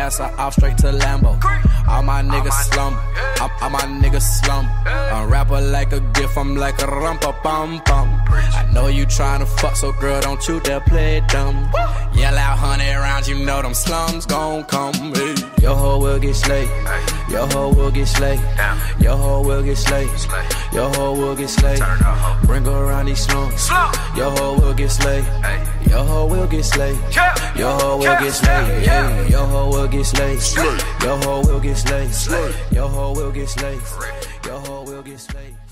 gas her off straight to Lambo. All my niggas slum, all my niggas slum. A rapper like a gift, I'm like a rumpa-bum-bum. I know you tryna fuck, so girl, don't you dare play dumb. Yell out 100 rounds, you know them slums gon' come. Hey. Your hoe will get slayed, your hoe will get slayed, your hoe will get slayed, your hoe will get slayed. Bring her around these slums, your hoe will get slayed, your hoe will get slayed, your hoe will get slayed, your hoe will get slayed, your hoe will get slayed, your hoe will get slayed, your hoe will get slayed.